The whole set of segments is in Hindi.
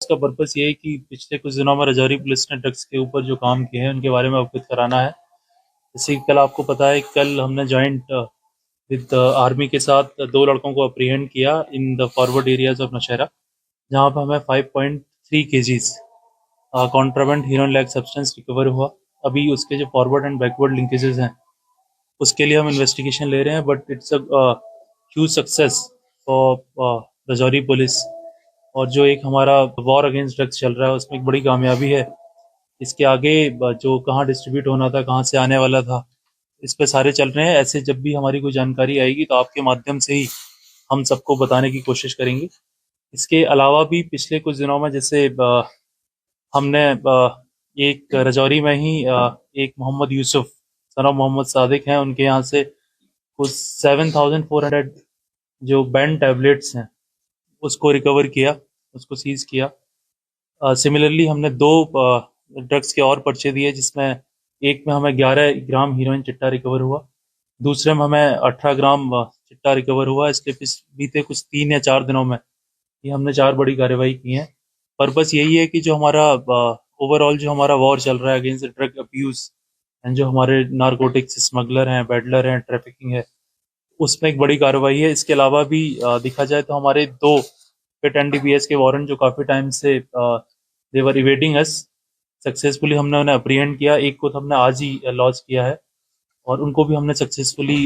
इसका पर्पस ये है कि पिछले कुछ दिनों में राजौरी पुलिस ने ड्रग्स के ऊपर जो काम किए हैं उनके बारे में अवगत कराना है। जैसे कि कल आपको पता है, कल हमने जॉइंट विद आर्मी के साथ 2 लड़कों को अप्रीहेंड किया in the forward areas of Nowshera, जहां पर हमें 5.3 KGs contraband heroin like substance recover हुआ। अभी उसके जो फॉरवर्ड एंड बैकवर्ड लिंकेजेस हैं उसके लिए हम इन्वेस्टिगेशन ले रहे हैं, but it's a huge success for Rajouri police. और जो एक हमारा वॉर अगेंस्ट ड्रग्स चल रहा है उसमें एक बड़ी कामयाबी है। इसके आगे जो कहाँ डिस्ट्रीब्यूट होना था, कहाँ से आने वाला था, इस पे सारे चल रहे हैं। ऐसे जब भी हमारी कोई जानकारी आएगी तो आपके माध्यम से ही हम सबको बताने की कोशिश करेंगे। इसके अलावा भी पिछले कुछ दिनों में जैसे हमने एक राजौरी में ही एक मोहम्मद यूसुफ सन ऑफ मोहम्मद सादिक हैं, उनके यहाँ से कुछ 7,400 जो बैंड टैबलेट्स हैं उसको रिकवर किया, उसको सीज किया। सिमिलरली हमने 2 ड्रग्स के और पर्चे दिए, जिसमें एक में हमें 11 ग्राम हीरोइन चिट्टा रिकवर हुआ, दूसरे में हमें 18 ग्राम चिट्टा रिकवर हुआ। इसके बीते कुछ 3 या 4 दिनों में ये हमने 4 बड़ी कार्रवाई की हैं। पर्पस यही है कि जो हमारा ओवरऑल जो हमारा वॉर चल रहा है अगेंस्ट ड्रग अब्यूज एंड जो हमारे नारकोटिक्स स्मगलर हैं, पेडलर हैं, ट्रैफिकिंग है, उसमें एक बड़ी कार्रवाई है। इसके अलावा भी देखा जाए तो हमारे 2 पिट एनडीपीएस के वारंट जो काफ़ी टाइम से देवर इवेटिंग अस, सक्सेसफुली हमने उन्हें अप्रीहेंड किया। एक को तो हमने आज ही लॉन्च किया है और उनको भी हमने सक्सेसफुली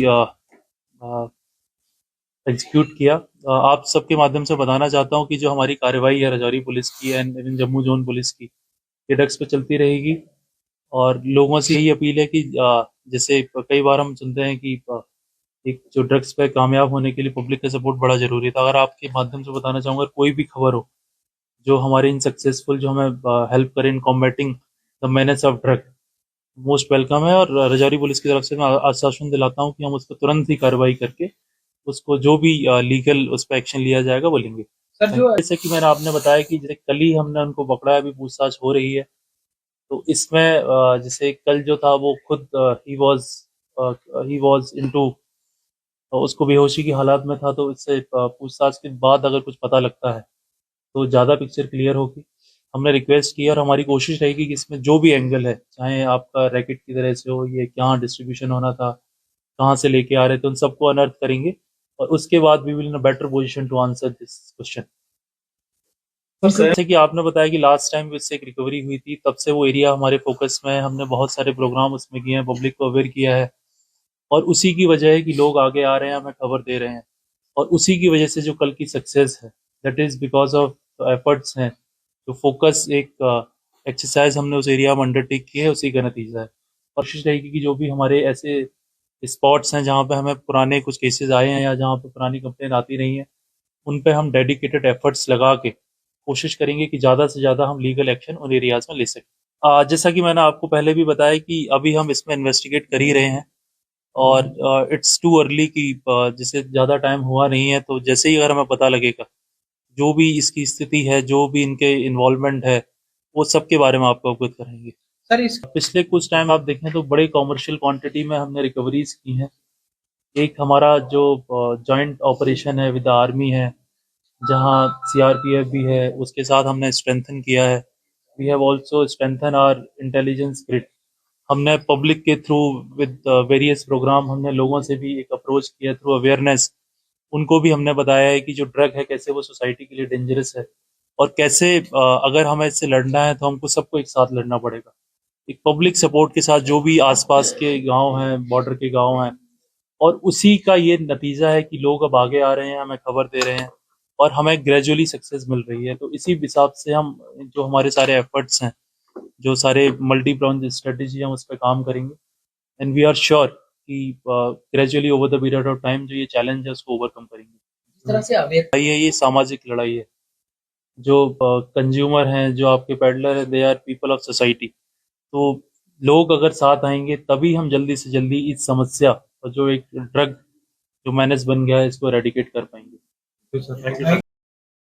एग्जीक्यूट किया। आप सबके माध्यम से बताना चाहता हूं कि जो हमारी कार्रवाई है राजौरी पुलिस की एंड जम्मू जोन पुलिस की, ये ड्रग्स पे चलती रहेगी। और लोगों से यही अपील है कि जैसे कई बार हम सुनते हैं कि एक जो ड्रग्स पे कामयाब होने के लिए पब्लिक का सपोर्ट बड़ा जरूरी था। अगर आपके माध्यम से बताना चाहूँगा, कोई भी खबर हो जो हमारे इन सक्सेसफुल जो हमें हेल्प करे in combating the menace of drug, most welcome है। और राजौरी पुलिस की तरफ से मैं आश्वासन दिलाता हूँ कि हम उस पर तुरंत ही कार्रवाई करके उसको जो भी लीगल उस पर एक्शन लिया जाएगा वो लेंगे। सर जो जैसे कि मैंने आपने बताया कि जैसे कल ही हमने उनको पकड़ा है, अभी पूछताछ हो रही है। तो इसमें जैसे कल जो था वो खुद ही वाज इनटू, उसको बेहोशी की हालात में था। तो इससे पूछताछ के बाद अगर कुछ पता लगता है तो ज़्यादा पिक्चर क्लियर होगी। हमने रिक्वेस्ट की और हमारी कोशिश रहेगी कि इसमें जो भी एंगल है, चाहे आपका रैकेट की तरह से हो, ये कहाँ डिस्ट्रीब्यूशन होना था, कहाँ से लेके आ रहे थे, उन सबको अनर्थ करेंगे और उसके बाद we will in a better position to answer this question. जैसे कि आपने बताया कि लास्ट टाइम इससे एक रिकवरी हुई थी, तब से वो एरिया हमारे फोकस में है। हमने बहुत सारे प्रोग्राम उसमें किए हैं, पब्लिक को अवेयर किया है और उसी की वजह है कि लोग आगे आ रहे हैं, हमें खबर दे रहे हैं। और उसी की वजह से जो कल की सक्सेस है, that is because of efforts हैं, जो फोकस एक एक्सरसाइज हमने उस एरिया में अंडरटेक की है, उसी का नतीजा है। कोशिश रहेगी कि जो भी हमारे ऐसे स्पॉट्स हैं जहाँ पे हमें पुराने कुछ केसेस आए हैं या जहाँ पे पुरानी कंप्लेन आती रही हैं, उन पे हम डेडिकेटेड एफर्ट्स लगा के कोशिश करेंगे कि ज़्यादा से ज़्यादा हम लीगल एक्शन उन एरियाज में ले सकें। जैसा कि मैंने आपको पहले भी बताया कि अभी हम इसमें इन्वेस्टिगेट कर ही रहे हैं और इट्स टू अर्ली कि जैसे ज़्यादा टाइम हुआ नहीं है। तो जैसे ही अगर हमें पता लगेगा जो भी इसकी स्थिति है, जो भी इनके इन्वॉल्वमेंट है, वो सब के बारे में आपको अवगत कराएंगे। सर इस पिछले कुछ टाइम आप देखें तो बड़े कॉमर्शियल क्वांटिटी में हमने रिकवरीज की हैं। एक हमारा जो जॉइंट ऑपरेशन है विद आर्मी है, जहां सीआरपीएफ भी है, उसके साथ हमने स्ट्रेंथन किया है। We have also strengthen our intelligence grid. हमने पब्लिक के थ्रू विद वेरियस प्रोग्राम हमने लोगों से भी एक अप्रोच किया थ्रू अवेयरनेस। उनको भी हमने बताया है कि जो ड्रग है कैसे वो सोसाइटी के लिए डेंजरस है और कैसे अगर हमें इससे लड़ना है तो हमको सबको एक साथ लड़ना पड़ेगा, एक पब्लिक सपोर्ट के साथ। जो भी आसपास के गांव हैं, बॉर्डर के गांव हैं, और उसी का ये नतीजा है कि लोग अब आगे आ रहे हैं, हमें खबर दे रहे हैं और हमें ग्रेजुअली सक्सेस मिल रही है। तो इसी हिसाब से हम जो हमारे सारे एफर्ट्स हैं, जो सारे मल्टी प्रोन्ड स्ट्रेटेजी हम उस पर काम करेंगे एंड वी आर श्योर कि gradually over the period of time जो ये चैलेंज है उसको ओवरकम करेंगे। इस तरह से लड़ाई है, ये सामाजिक लड़ाई है। जो कंज्यूमर हैं, जो आपके पेडलर हैं, they are people of society. तो लोग अगर साथ आएंगे तभी हम जल्दी से जल्दी इस समस्या और जो एक ड्रग जो मैनेज बन गया है इसको एरेडिकेट कर पाएंगे।